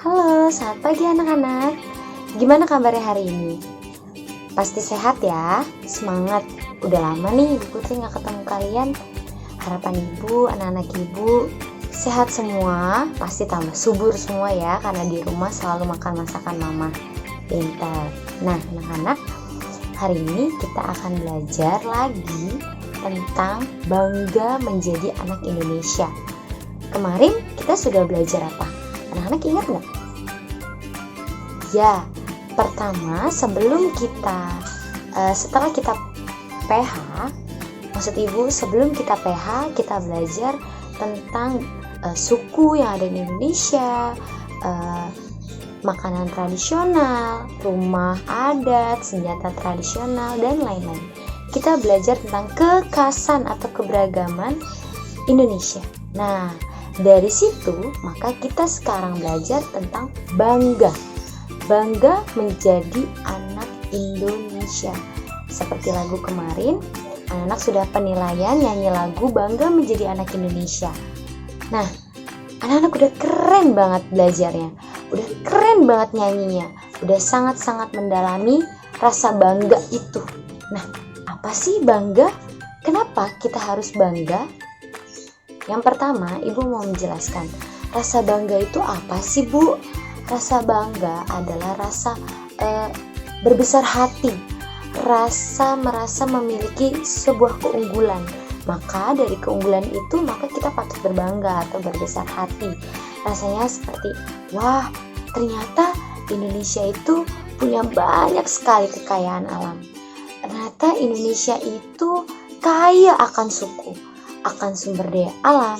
Halo, selamat pagi anak-anak. Gimana kabarnya hari ini? Pasti sehat ya? Semangat. Udah lama nih Ibu Putri gak ketemu kalian. Harapan Ibu, anak-anak Ibu sehat semua. Pasti tambah subur semua ya, karena di rumah selalu makan masakan mama. Pintar. Nah anak-anak, hari ini kita akan belajar lagi tentang bangga menjadi anak Indonesia. Kemarin kita sudah belajar apa? Anak-anak ingat gak? Ya, pertama sebelum kita setelah kita PH, maksud Ibu sebelum kita PH kita belajar tentang suku yang ada di Indonesia, makanan tradisional, rumah adat, senjata tradisional, dan lain-lain. Kita belajar tentang kekhasan atau keberagaman Indonesia. Nah, dari situ maka kita sekarang belajar tentang bangga. Bangga menjadi anak Indonesia. Seperti lagu kemarin, anak-anak sudah penilaian nyanyi lagu Bangga Menjadi Anak Indonesia. Nah, anak-anak udah keren banget belajarnya, udah keren banget nyanyinya, udah sangat-sangat mendalami rasa bangga itu. Nah, apa sih bangga? Kenapa kita harus bangga? Yang pertama, Ibu mau menjelaskan, rasa bangga itu apa sih, Bu? Rasa bangga adalah rasa berbesar hati, rasa merasa memiliki sebuah keunggulan. Maka dari keunggulan itu maka kita patut berbangga atau berbesar hati. Rasanya seperti, wah ternyata Indonesia itu punya banyak sekali kekayaan alam. Ternyata Indonesia itu kaya akan suku, akan sumber daya alam.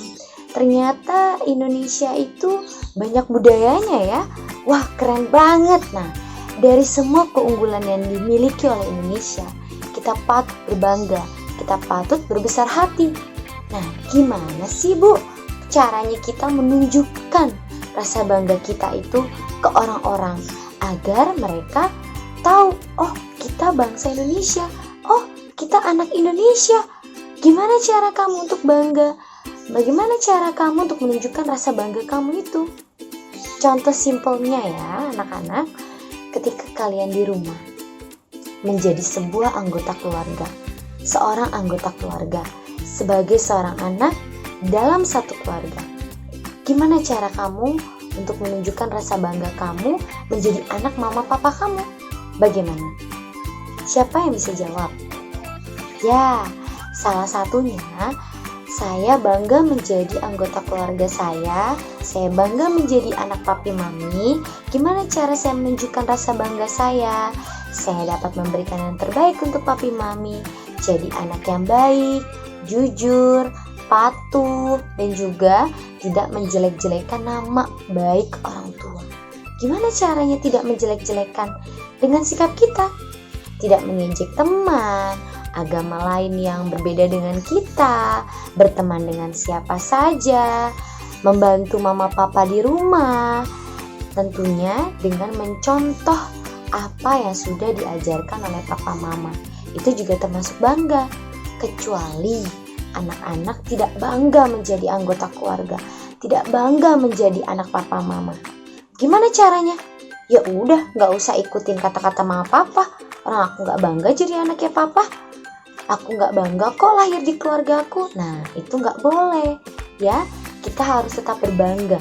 Ternyata Indonesia itu banyak budayanya ya. Wah, keren banget. Nah, dari semua keunggulan yang dimiliki oleh Indonesia, kita patut berbangga, kita patut berbesar hati. Nah, gimana sih Bu caranya kita menunjukkan rasa bangga kita itu ke orang-orang agar mereka tahu, oh kita bangsa Indonesia, oh kita anak Indonesia. Gimana cara kamu untuk bangga? Bagaimana cara kamu untuk menunjukkan rasa bangga kamu itu? Contoh simpelnya ya anak-anak, ketika kalian di rumah menjadi sebuah anggota keluarga, seorang anggota keluarga, sebagai seorang anak dalam satu keluarga. Gimana cara kamu untuk menunjukkan rasa bangga kamu menjadi anak mama papa kamu? Bagaimana? Siapa yang bisa jawab? Ya, salah satunya, saya bangga menjadi anggota keluarga saya bangga menjadi anak papi mami. Gimana cara saya menunjukkan rasa bangga saya? Saya dapat memberikan yang terbaik untuk papi mami, jadi anak yang baik, jujur, patuh, dan juga tidak menjelek-jelekan nama baik orang tua. Gimana caranya tidak menjelek-jelekan? Dengan sikap kita, tidak mengejek teman, agama lain yang berbeda dengan kita, berteman dengan siapa saja, membantu mama papa di rumah, tentunya dengan mencontoh apa yang sudah diajarkan oleh papa mama. Itu juga termasuk bangga, kecuali anak-anak tidak bangga menjadi anggota keluarga, tidak bangga menjadi anak papa mama. Gimana caranya? Ya udah, gak usah ikutin kata-kata mama papa. Orang aku gak bangga jadi anaknya papa, aku gak bangga kok lahir di keluarga aku. Nah, itu gak boleh ya. Kita harus tetap berbangga.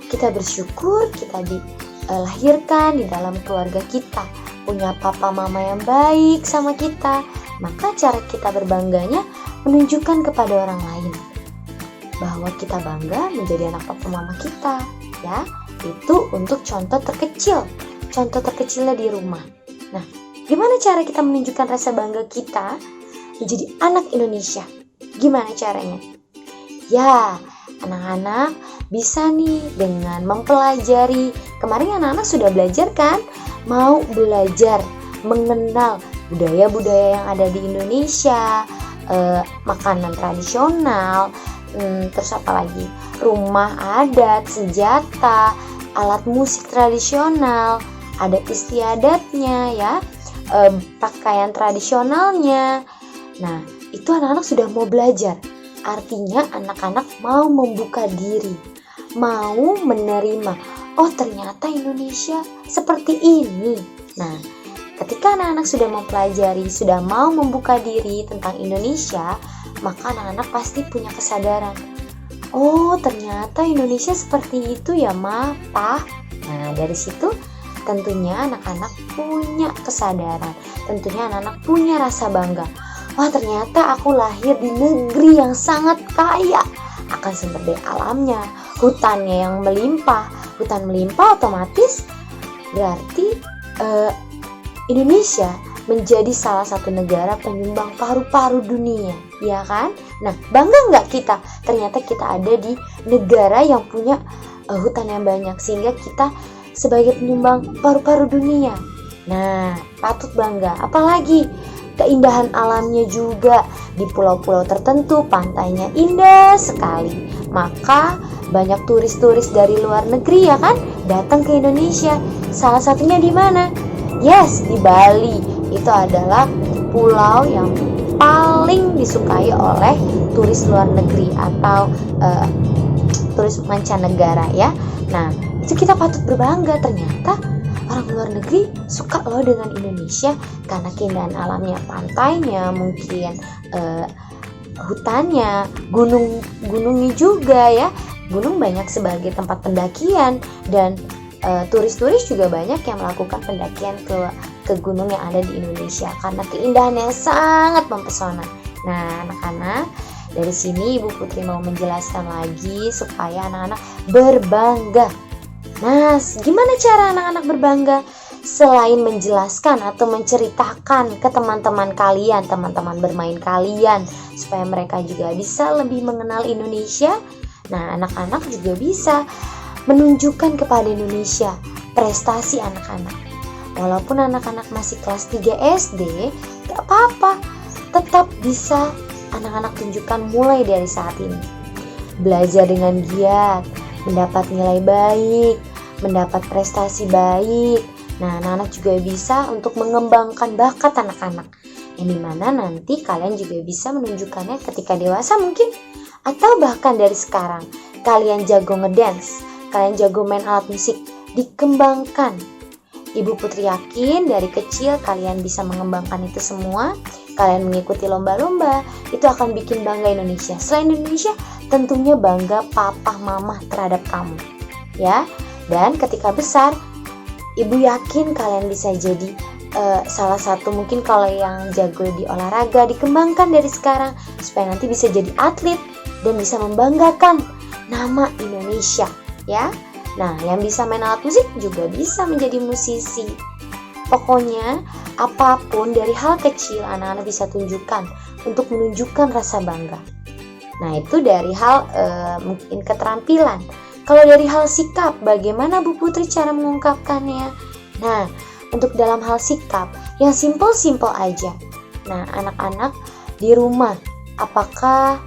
Kita bersyukur kita dilahirkan di dalam keluarga kita, punya papa mama yang baik sama kita. Maka cara kita berbangganya menunjukkan kepada orang lain bahwa kita bangga menjadi anak papa mama kita ya. Itu untuk contoh terkecilnya di rumah. Nah, gimana cara kita menunjukkan rasa bangga kita menjadi anak Indonesia? Gimana caranya? Ya, anak-anak bisa nih dengan mempelajari. Kemarin anak-anak sudah belajar kan? Mau belajar mengenal budaya-budaya yang ada di Indonesia, makanan tradisional, terus apa lagi? Rumah adat, senjata, alat musik tradisional, adat istiadatnya ya, pakaian tradisionalnya. Nah, itu anak-anak sudah mau belajar. Artinya anak-anak mau membuka diri, mau menerima, oh ternyata Indonesia seperti ini. Nah, ketika anak-anak sudah mempelajari, sudah mau membuka diri tentang Indonesia, maka anak-anak pasti punya kesadaran. Oh, ternyata Indonesia seperti itu ya, Ma, Pa. Nah, dari situ tentunya anak-anak punya kesadaran. Tentunya anak-anak punya rasa bangga. Wah, ternyata aku lahir di negeri yang sangat kaya akan sumber daya alamnya, hutannya yang melimpah. Hutan melimpah otomatis berarti Indonesia menjadi salah satu negara penyumbang paru-paru dunia, ya kan? Nah, bangga nggak kita? Ternyata kita ada di negara yang punya hutan yang banyak, sehingga kita sebagai penyumbang paru-paru dunia. Nah, patut bangga. Apalagi keindahan alamnya juga, di pulau-pulau tertentu pantainya indah sekali. Maka banyak turis-turis dari luar negeri ya kan datang ke Indonesia. Salah satunya di mana? Yes, di Bali. Itu adalah pulau yang paling disukai oleh turis luar negeri atau turis mancanegara ya. Nah, itu kita patut berbangga, ternyata orang luar negeri suka loh dengan Indonesia karena keindahan alamnya, pantainya, mungkin hutannya, gunungnya juga ya. Gunung banyak sebagai tempat pendakian dan turis-turis juga banyak yang melakukan pendakian ke gunung yang ada di Indonesia karena keindahannya sangat mempesona. Nah, anak-anak, dari sini Ibu Putri mau menjelaskan lagi supaya anak-anak berbangga. Nah, gimana cara anak-anak berbangga? Selain menjelaskan atau menceritakan ke teman-teman kalian, teman-teman bermain kalian, supaya mereka juga bisa lebih mengenal Indonesia. Nah, anak-anak juga bisa menunjukkan kepada Indonesia prestasi anak-anak. Walaupun anak-anak masih kelas 3 SD, gak apa-apa, tetap bisa anak-anak tunjukkan mulai dari saat ini. Belajar dengan giat, mendapat nilai baik, mendapat prestasi baik. Nah, anak-anak juga bisa untuk mengembangkan bakat anak-anak, yang dimana nanti kalian juga bisa menunjukkannya ketika dewasa mungkin, atau bahkan dari sekarang. Kalian jago ngedance, kalian jago main alat musik, dikembangkan. Ibu Putri yakin dari kecil kalian bisa mengembangkan itu semua. Kalian mengikuti lomba-lomba, itu akan bikin bangga Indonesia. Selain Indonesia, tentunya bangga papa mama terhadap kamu, ya. Dan ketika besar, Ibu yakin kalian bisa jadi salah satu, mungkin kalau yang jago di olahraga, dikembangkan dari sekarang supaya nanti bisa jadi atlet dan bisa membanggakan nama Indonesia, ya. Nah, yang bisa main alat musik juga bisa menjadi musisi. Pokoknya apapun dari hal kecil anak-anak bisa tunjukkan untuk menunjukkan rasa bangga. Nah, itu dari hal mungkin keterampilan. Kalau dari hal sikap, bagaimana Bu Putri cara mengungkapkannya? Nah, untuk dalam hal sikap yang simpel-simpel aja. Nah, anak-anak di rumah, apakah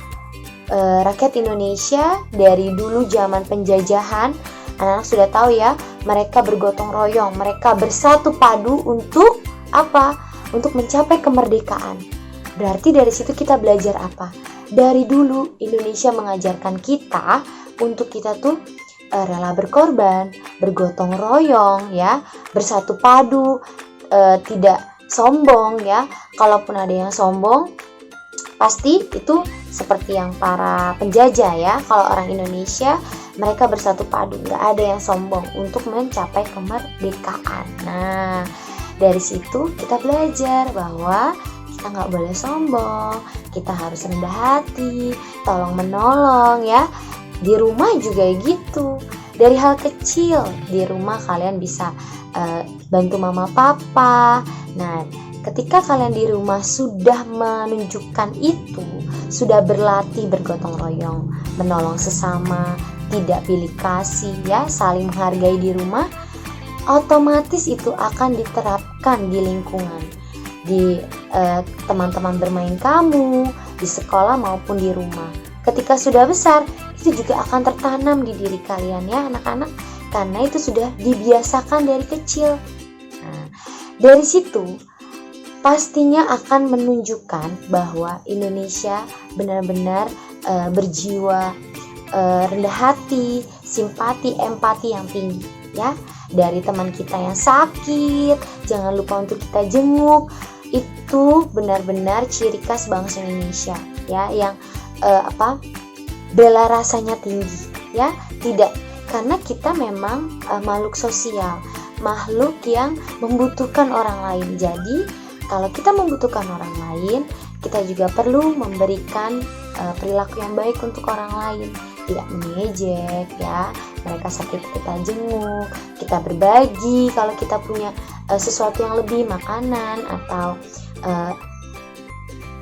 rakyat Indonesia dari dulu zaman penjajahan, anak-anak sudah tahu ya, mereka bergotong royong, mereka bersatu padu untuk apa? Untuk mencapai kemerdekaan. Berarti dari situ kita belajar apa? Dari dulu Indonesia mengajarkan kita untuk kita tuh rela berkorban, bergotong royong ya, bersatu padu, tidak sombong ya. Kalaupun ada yang sombong, pasti itu seperti yang para penjajah ya. Kalau orang Indonesia, mereka bersatu padu, nggak ada yang sombong untuk mencapai kemerdekaan. Nah, dari situ kita belajar bahwa kita nggak boleh sombong, kita harus rendah hati, tolong menolong ya. Di rumah juga gitu. Dari hal kecil di rumah kalian bisa bantu mama papa. Nah, ketika kalian di rumah sudah menunjukkan itu, sudah berlatih bergotong royong, menolong sesama, tidak pilih kasih ya, saling menghargai di rumah, otomatis itu akan diterapkan di lingkungan, di teman-teman bermain kamu, di sekolah maupun di rumah. Ketika sudah besar, itu juga akan tertanam di diri kalian ya anak-anak, karena itu sudah dibiasakan dari kecil. Nah, dari situ pastinya akan menunjukkan bahwa Indonesia benar-benar berjiwa rendah hati, simpati, empati yang tinggi. ya. Dari teman kita yang sakit, jangan lupa untuk kita jenguk. Itu benar-benar ciri khas bangsa Indonesia, ya, yang bela rasanya tinggi, ya. Tidak, karena kita memang makhluk sosial, makhluk yang membutuhkan orang lain. Jadi kalau kita membutuhkan orang lain, kita juga perlu memberikan perilaku yang baik untuk orang lain. Tidak mengejek, ya. Mereka sakit kita jenguk, kita berbagi kalau kita punya sesuatu yang lebih, makanan atau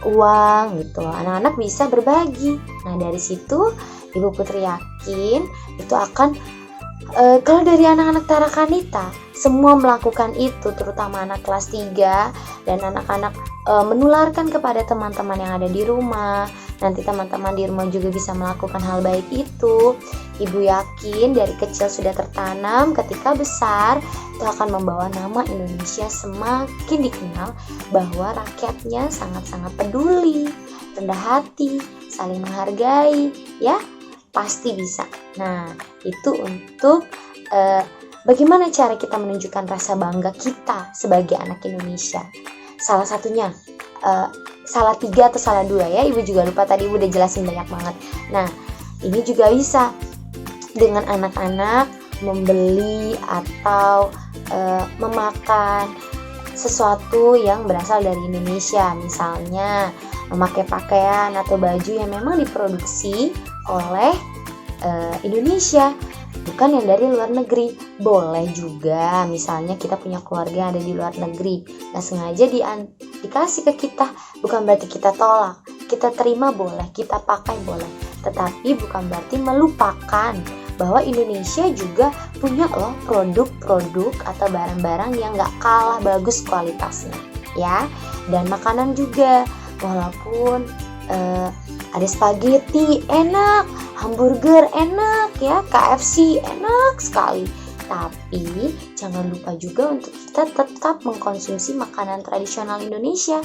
uang gitu. Anak-anak bisa berbagi. Nah, dari situ Ibu Putri yakin itu akan kalau dari anak-anak Tarakanita semua melakukan itu, terutama anak kelas 3 dan anak-anak menularkan kepada teman-teman yang ada di rumah. Nanti teman-teman di rumah juga bisa melakukan hal baik itu. Ibu yakin dari kecil sudah tertanam, ketika besar itu akan membawa nama Indonesia semakin dikenal bahwa rakyatnya sangat-sangat peduli, rendah hati, saling menghargai, ya. Pasti bisa. Nah, itu untuk bagaimana cara kita menunjukkan rasa bangga kita sebagai anak Indonesia. Salah satunya salah 3 atau salah 2, ya. Ibu juga lupa, tadi Ibu udah jelasin banyak banget. Nah, ini juga bisa dengan anak-anak membeli atau memakan sesuatu yang berasal dari Indonesia. Misalnya memakai pakaian atau baju yang memang diproduksi oleh Indonesia, bukan yang dari luar negeri. Boleh juga, misalnya kita punya keluarga yang ada di luar negeri, nggak sengaja dikasih ke kita, bukan berarti kita tolak. Kita terima boleh, kita pakai boleh, tetapi bukan berarti melupakan bahwa Indonesia juga punya loh produk-produk atau barang-barang yang nggak kalah bagus kualitasnya, ya. Dan makanan juga, walaupun ada spaghetti enak, hamburger enak, ya, KFC enak sekali, tapi jangan lupa juga untuk kita tetap mengkonsumsi makanan tradisional Indonesia.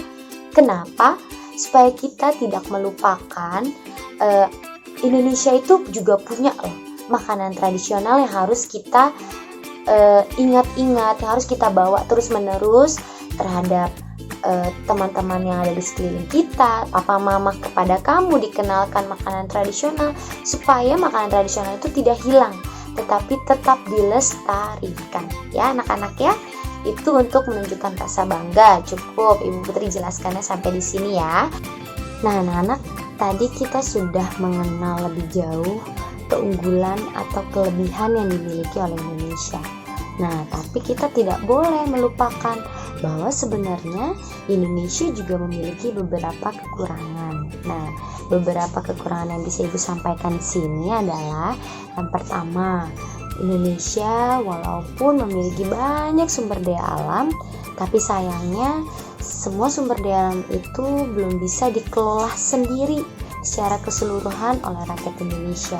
Kenapa? Supaya kita tidak melupakan Indonesia itu juga punya loh makanan tradisional yang harus kita ingat-ingat, yang harus kita bawa terus-menerus terhadap teman-teman yang ada di sekeliling kita, papa mama kepada kamu dikenalkan makanan tradisional supaya makanan tradisional itu tidak hilang, tetapi tetap dilestarikan, ya anak-anak, ya. Itu untuk menunjukkan rasa bangga. Cukup Ibu Putri jelaskannya sampai di sini, ya. Nah, anak-anak, tadi kita sudah mengenal lebih jauh keunggulan atau kelebihan yang dimiliki oleh Indonesia. Nah, tapi kita tidak boleh melupakan bahwa sebenarnya Indonesia juga memiliki beberapa kekurangan. Nah, beberapa kekurangan yang bisa Ibu sampaikan di sini adalah yang pertama, Indonesia walaupun memiliki banyak sumber daya alam, tapi sayangnya semua sumber daya alam itu belum bisa dikelola sendiri secara keseluruhan oleh rakyat Indonesia.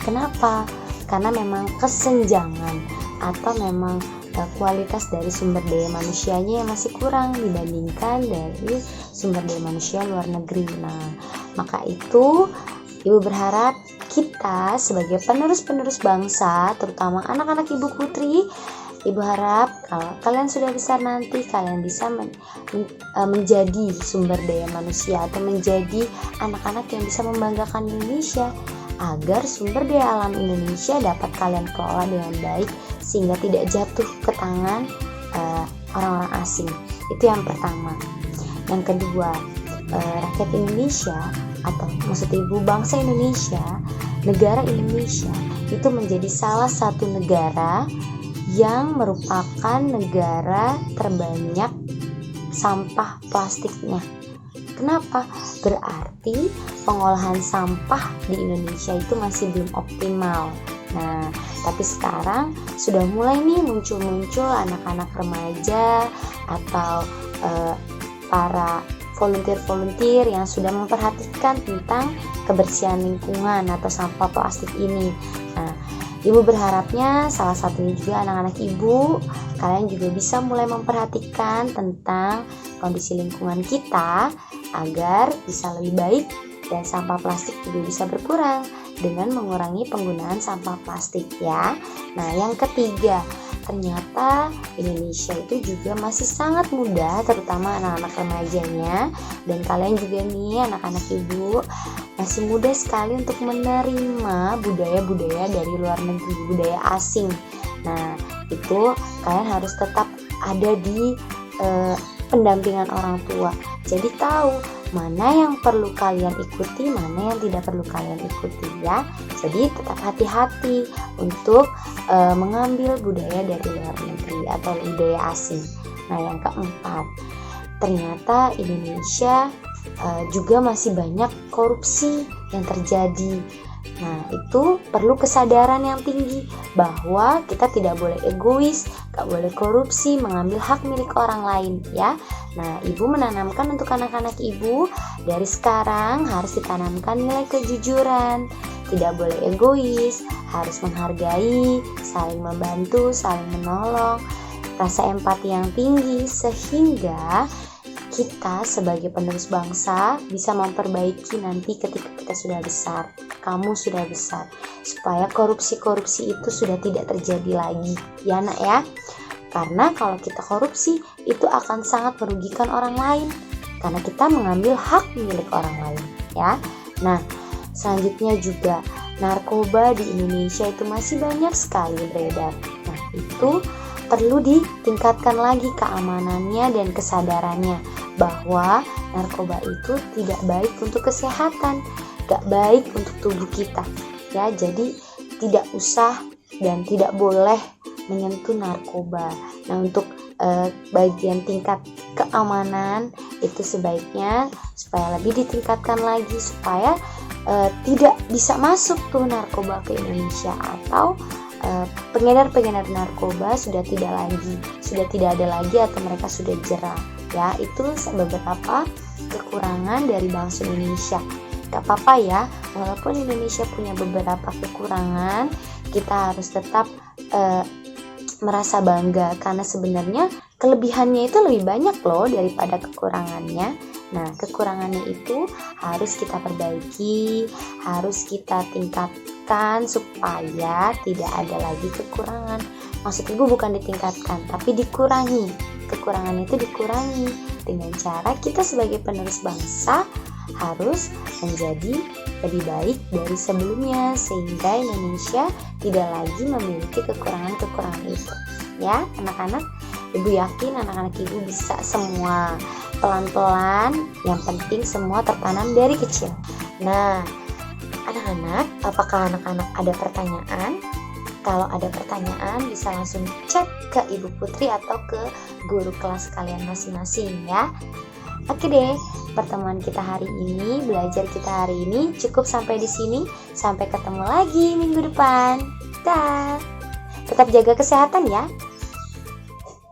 Kenapa? Karena memang kesenjangan atau memang kualitas dari sumber daya manusianya yang masih kurang dibandingkan dari sumber daya manusia luar negeri. Nah, maka itu Ibu berharap kita sebagai penerus-penerus bangsa, terutama anak-anak Ibu Putri, Ibu harap kalau kalian sudah besar nanti kalian bisa menjadi sumber daya manusia atau menjadi anak-anak yang bisa membanggakan Indonesia, agar sumber daya alam Indonesia dapat kalian kelola dengan baik sehingga tidak jatuh ke tangan orang-orang asing. Itu yang pertama. Yang kedua, rakyat Indonesia atau maksud Ibu bangsa Indonesia, negara Indonesia itu menjadi salah satu negara yang merupakan negara terbanyak sampah plastiknya. Kenapa? Berarti pengolahan sampah di Indonesia itu masih belum optimal. Nah, tapi sekarang sudah mulai nih muncul anak-anak remaja atau para volunteer yang sudah memperhatikan tentang kebersihan lingkungan atau sampah plastik ini. Nah, Ibu berharapnya salah satunya juga anak-anak Ibu, kalian juga bisa mulai memperhatikan tentang kondisi lingkungan kita agar bisa lebih baik dan sampah plastik juga bisa berkurang. dengan mengurangi penggunaan sampah plastik ya. Nah, yang ketiga, ternyata Indonesia itu juga masih sangat muda, terutama anak-anak remajanya. Dan kalian juga nih anak-anak ibu masih mudah sekali untuk menerima budaya-budaya dari luar negeri, budaya asing. Nah, itu kalian harus tetap ada di pendampingan orang tua. Jadi tahu mana yang perlu kalian ikuti, mana yang tidak perlu kalian ikuti ya. Jadi tetap hati-hati untuk mengambil budaya dari luar negeri atau budaya asing. Nah, yang keempat, ternyata Indonesia juga masih banyak korupsi yang terjadi. Nah, itu perlu kesadaran yang tinggi bahwa kita tidak boleh egois, gak boleh korupsi, mengambil hak milik orang lain ya. Nah, ibu menanamkan untuk anak-anak ibu dari sekarang harus ditanamkan nilai kejujuran, tidak boleh egois, harus menghargai, saling membantu, saling menolong, rasa empati yang tinggi sehingga kita sebagai penerus bangsa bisa memperbaiki nanti ketika kita sudah besar, kamu sudah besar, supaya korupsi-korupsi itu sudah tidak terjadi lagi ya nak ya. Karena kalau kita korupsi itu akan sangat merugikan orang lain, karena kita mengambil hak milik orang lain ya. Nah, selanjutnya juga narkoba di Indonesia itu masih banyak sekali beredar. Nah, itu perlu ditingkatkan lagi keamanannya dan kesadarannya bahwa narkoba itu tidak baik untuk kesehatan, gak baik untuk tubuh kita ya. Jadi tidak usah dan tidak boleh menyentuh narkoba. Nah, untuk bagian tingkat keamanan itu sebaiknya supaya lebih ditingkatkan lagi supaya tidak bisa masuk tuh narkoba ke Indonesia, atau pengedar-pengedar narkoba sudah tidak ada lagi atau mereka sudah jerah ya. Itu beberapa kekurangan dari bangsa Indonesia. Gak apa-apa ya, walaupun Indonesia punya beberapa kekurangan, kita harus tetap merasa bangga karena sebenarnya kelebihannya itu lebih banyak loh daripada kekurangannya. Nah, kekurangannya itu harus kita perbaiki, harus kita tingkatkan supaya tidak ada lagi kekurangan. Maksud ibu bukan ditingkatkan, tapi dikurangi. Kekurangan itu dikurangi dengan cara kita sebagai penerus bangsa harus menjadi lebih baik dari sebelumnya, sehingga Indonesia tidak lagi memiliki kekurangan-kekurangan itu ya anak-anak. Ibu yakin anak-anak ibu bisa semua, pelan-pelan, yang penting semua tertanam dari kecil. Nah, anak-anak, apakah anak-anak ada pertanyaan? Kalau ada pertanyaan bisa langsung chat ke Ibu Putri atau ke guru kelas kalian masing-masing ya. Oke deh, pertemuan kita hari ini, belajar kita hari ini cukup sampai di sini. Sampai ketemu lagi minggu depan. Dah. Tetap jaga kesehatan ya.